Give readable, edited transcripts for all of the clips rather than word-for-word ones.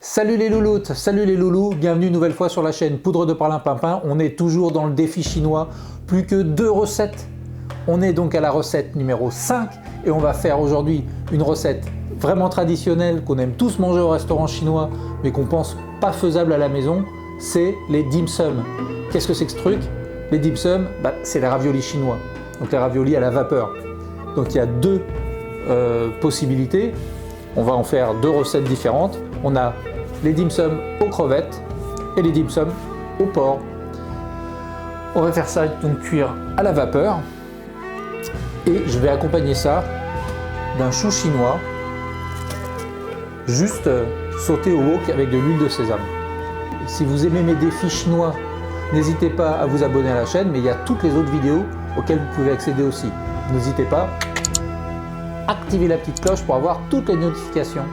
Salut les louloutes, salut les loulous, bienvenue une nouvelle fois sur la chaîne Poudre de Perlimpinpin. On est toujours dans le défi chinois, plus que 2 recettes. On est donc à la recette numéro 5 et on va faire aujourd'hui une recette vraiment traditionnelle qu'on aime tous manger au restaurant chinois mais qu'on pense pas faisable à la maison, c'est les dim sum. Qu'est-ce que c'est que ce truc? Les dim sum, c'est les raviolis chinois, donc les raviolis à la vapeur. Donc il y a deux possibilités, on va en faire 2 recettes différentes. On a les dim sum aux crevettes et les dim sum au porc. On va faire ça donc cuire à la vapeur et je vais accompagner ça d'un chou chinois juste sauté au wok avec de l'huile de sésame. Si vous aimez mes défis chinois, n'hésitez pas à vous abonner à la chaîne, mais il y a toutes les autres vidéos auxquelles vous pouvez accéder aussi. N'hésitez pas, activez la petite cloche pour avoir toutes les notifications.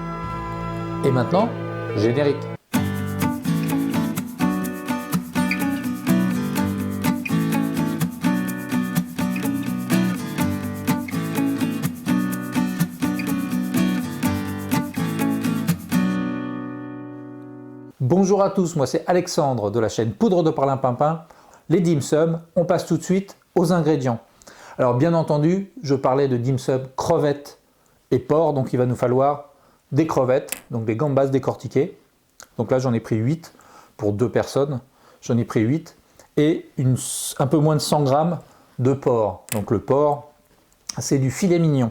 Et maintenant, générique. Bonjour à tous, moi c'est Alexandre de la chaîne Poudre de Perlimpinpin. Les dim sum, on passe tout de suite aux ingrédients. Alors bien entendu, je parlais de dim sum crevettes et porc, donc il va nous falloir des crevettes, donc des gambas décortiquées. Donc là j'en ai pris 8 pour 2 personnes, j'en ai pris 8 et un peu moins de 100 grammes de porc. Donc le porc, c'est du filet mignon.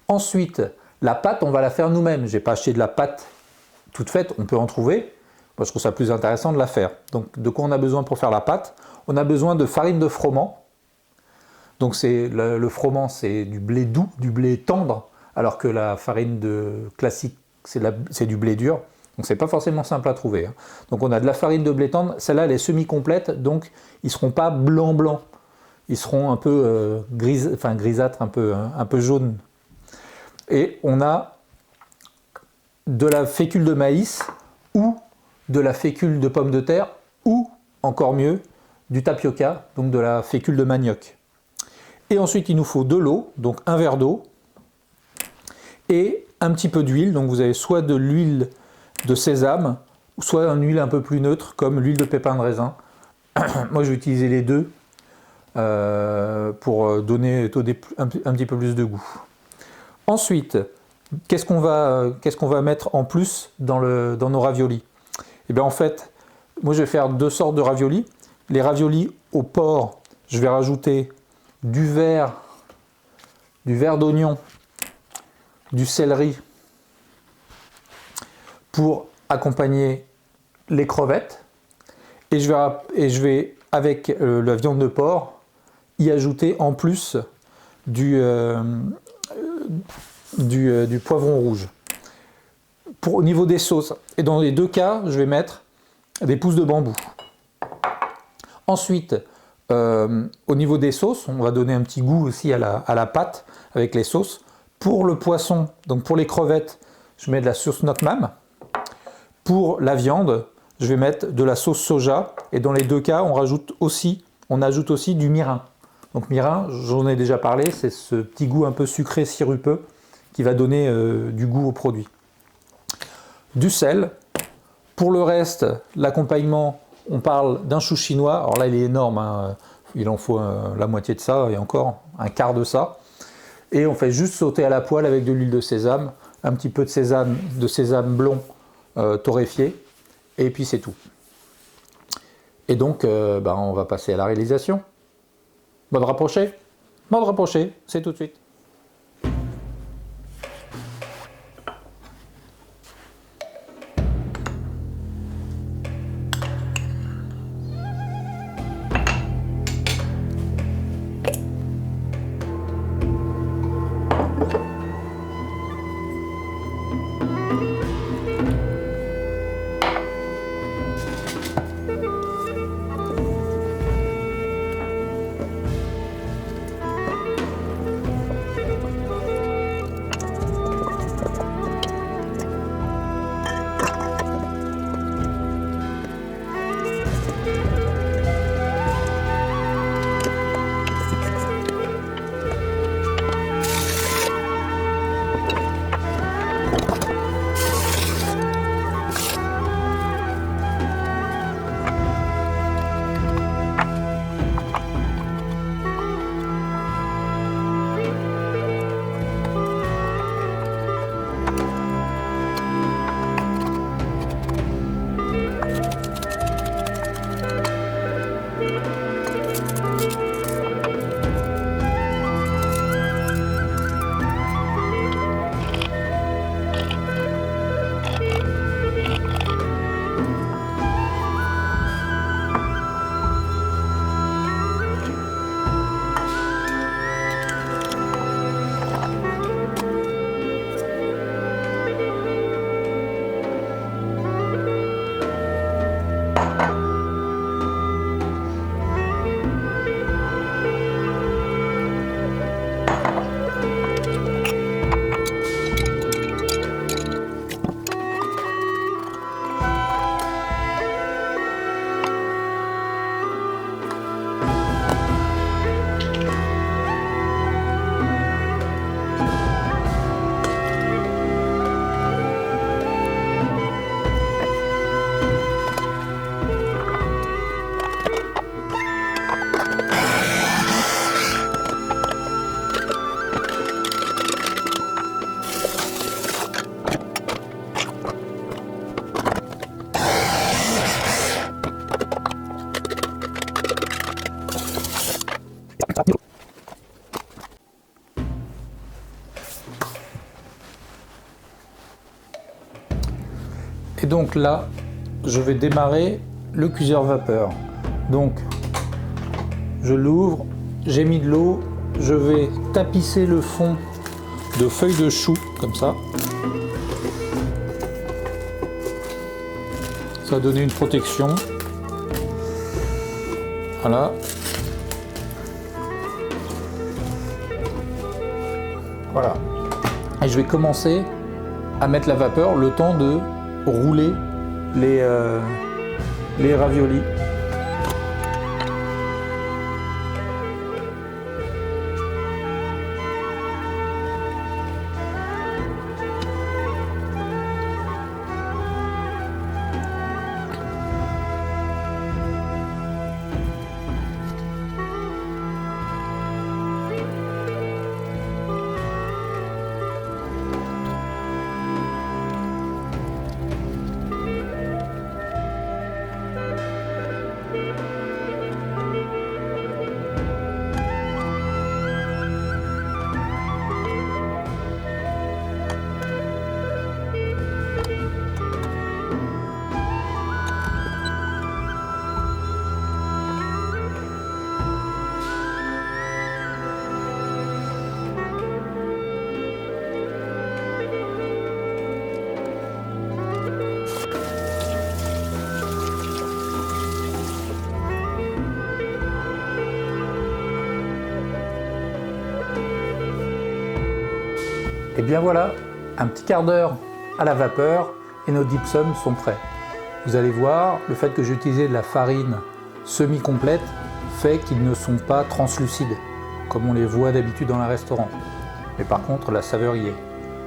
Ensuite, la pâte, on va la faire nous-mêmes. J'ai pas acheté de la pâte toute faite, on peut en trouver. Moi je trouve ça plus intéressant de la faire. Donc de quoi on a besoin pour faire la pâte? On a besoin de farine de froment. Donc le froment, c'est du blé doux, du blé tendre, alors que la farine classique, c'est du blé dur. Donc c'est pas forcément simple à trouver. Donc on a de la farine de blé tendre, celle-là elle est semi-complète, donc ils seront pas blanc. Ils seront un peu grisâtres, un peu jaunes. Et on a de la fécule de maïs ou de la fécule de pomme de terre ou, encore mieux, du tapioca, donc de la fécule de manioc. Et ensuite il nous faut de l'eau, donc un verre d'eau, et un petit peu d'huile. Donc vous avez soit de l'huile de sésame, soit une huile un peu plus neutre, comme l'huile de pépin de raisin. Moi je vais utiliser les deux pour donner un petit peu plus de goût. Ensuite, qu'est-ce qu'on va mettre en plus dans nos raviolis? Et bien en fait, moi je vais faire 2 sortes de raviolis. Les raviolis au porc, je vais rajouter du verre d'oignon, du céleri pour accompagner les crevettes. Et je vais avec la viande de porc, y ajouter en plus du poivron rouge. Au niveau des sauces, et dans les 2 cas, je vais mettre des pousses de bambou. Ensuite, au niveau des sauces, on va donner un petit goût aussi à la pâte avec les sauces. Pour le poisson, donc pour les crevettes, je mets de la sauce Noc Mam. Pour la viande, je vais mettre de la sauce soja. Et dans les 2 cas, on ajoute aussi du mirin. Donc mirin, j'en ai déjà parlé, c'est ce petit goût un peu sucré sirupeux qui va donner du goût au produit. Du sel. Pour le reste, l'accompagnement, on parle d'un chou chinois. Alors là, il est énorme, hein. Il en faut la moitié de ça et encore un quart de ça. Et on fait juste sauter à la poêle avec de l'huile de sésame, un petit peu de sésame blond torréfié, et puis c'est tout. Et donc, on va passer à la réalisation. Mode rapproché, c'est tout de suite. Et donc là, je vais démarrer le cuiseur vapeur. Donc, je l'ouvre, j'ai mis de l'eau, je vais tapisser le fond de feuilles de chou, comme ça. Ça va donner une protection. Voilà. Voilà. Et je vais commencer à mettre la vapeur le temps de rouler les raviolis. Et bien voilà, un petit quart d'heure à la vapeur et nos dim sum sont prêts. Vous allez voir, le fait que j'ai utilisé de la farine semi-complète fait qu'ils ne sont pas translucides, comme on les voit d'habitude dans les restaurants. Mais par contre, la saveur y est.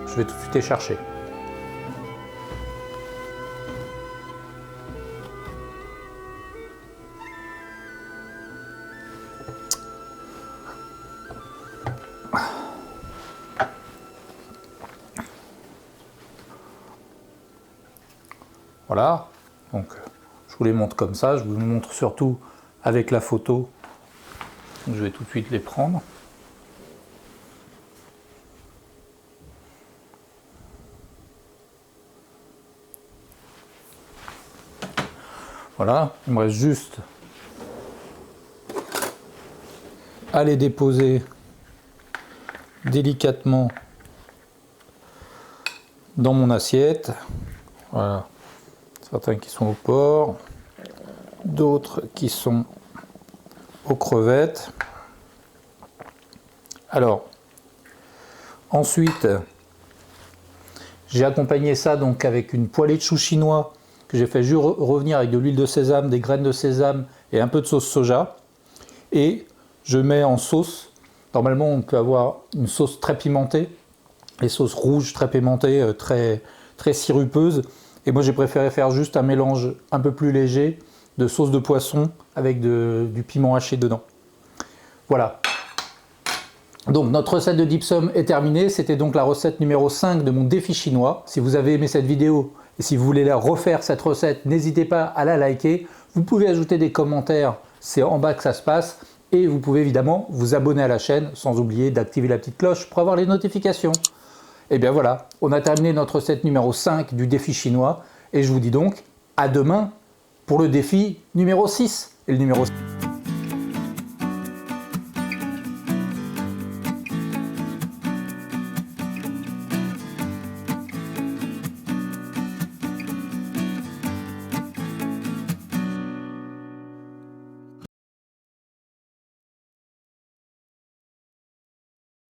Je vais tout de suite les chercher. Voilà, donc je vous les montre comme ça, je vous montre surtout avec la photo. Donc, je vais tout de suite les prendre. Voilà, il me reste juste à les déposer délicatement dans mon assiette. Voilà. Certains qui sont au porc, d'autres qui sont aux crevettes. Alors, ensuite, j'ai accompagné ça donc avec une poêlée de chou chinois que j'ai fait juste revenir avec de l'huile de sésame, des graines de sésame et un peu de sauce soja. Et je mets en sauce, normalement on peut avoir une sauce très pimentée, les sauces rouges très pimentées, très sirupeuses. Et moi j'ai préféré faire juste un mélange un peu plus léger de sauce de poisson avec du piment haché dedans. Voilà. Donc notre recette de dim sum est terminée. C'était donc la recette numéro 5 de mon défi chinois. Si vous avez aimé cette vidéo et si vous voulez la refaire cette recette, n'hésitez pas à la liker. Vous pouvez ajouter des commentaires, c'est en bas que ça se passe. Et vous pouvez évidemment vous abonner à la chaîne sans oublier d'activer la petite cloche pour avoir les notifications. Et bien voilà, on a terminé notre recette numéro 5 du défi chinois et je vous dis donc à demain pour le défi numéro 6. Et le numéro 6